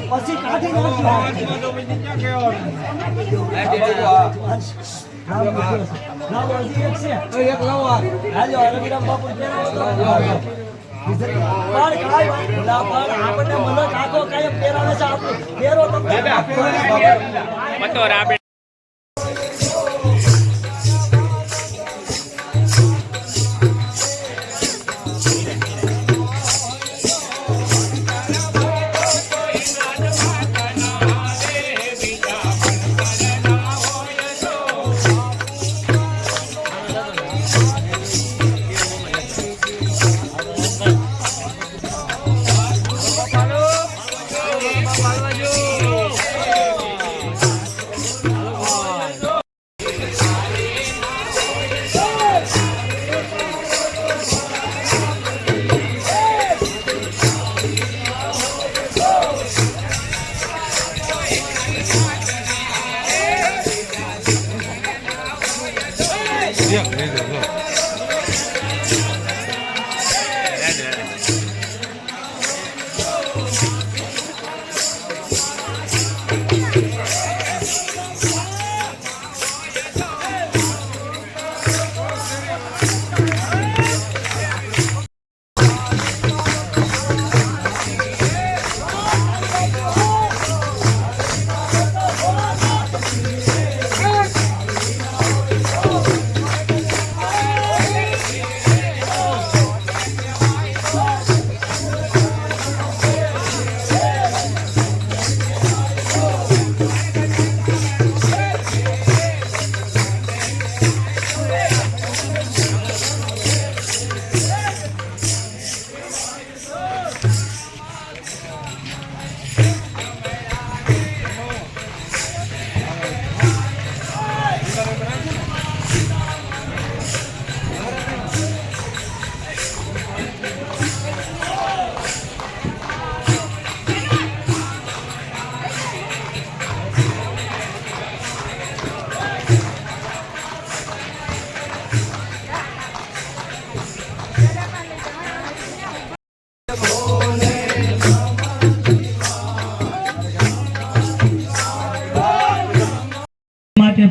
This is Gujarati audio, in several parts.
પછી કાઢી નાખ્યો.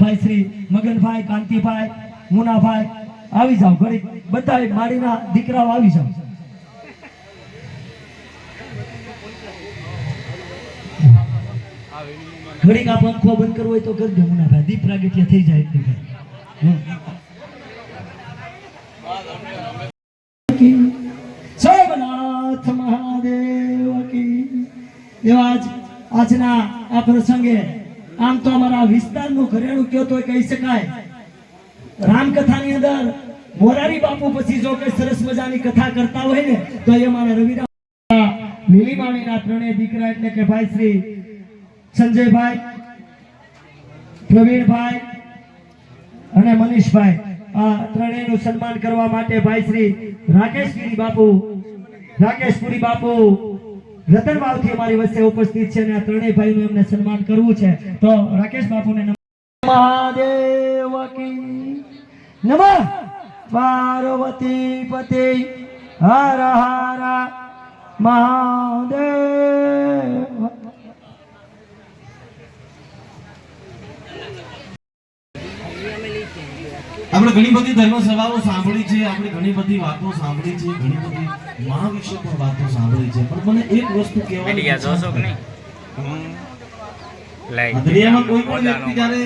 ભાઈ શ્રી મગનભાઈ, કાંતિભાઈ, મુનાભાઈ આવી જાવ. ઘડી બધા મારીના દીકરાઓ આવી જાવ. ઘડીક આ પંખો બંધ કરવો હોય તો કરજો મુનાભાઈ. દીપ પ્રાગટ્ય થઈ જાય એટલે સોમનાથ મહાદેવ કી. આજના આ પ્રસંગે આમ તો અમારા વિસ્તારનું ઘરેણું કયો તો કહી શકાય. રામકથાની અંદર મોરારી બાપુ પછી જો કઈ સરસ મજાની કથા કરતા હોય ને તો એ અમારા રવિરામ નીલિમાણીના ત્રણેય દીકરા એટલે કે ભાઈ શ્રી સંજયભાઈ, પ્રવીણભાઈ અને મનીષભાઈ, આ ત્રણેયનું સન્માન કરવા માટે ભાઈ શ્રી રાકેશપુરી બાપુ રતનવાવથી અમારી વચ્ચે ઉપસ્થિત છે અને આ ત્રણેય ભાઈનું એમને સન્માન કરવું છે. તો રાકેશ બાપુને મહાદેવ કી નમઃ. પાર્વતી પતિ હર હર મહાદેવ. આપણે ઘણી બધી ધર્મ સભાઓ સાંભળી છે, આપણે ઘણી બધી વાતો સાંભળી છે, ઘણી બધી મા વિશે પણ વાતો સાંભળી છે, પણ મને એક વસ્તુ કહેવાની છે. દુનિયામાં કોઈ પણ વ્યક્તિ જ્યારે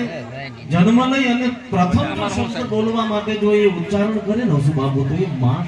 જન્મ લઈ અને પ્રથમ શબ્દ બોલવા માટે જો એ ઉચ્ચારણ કરે ને બાબુ તો એ માં.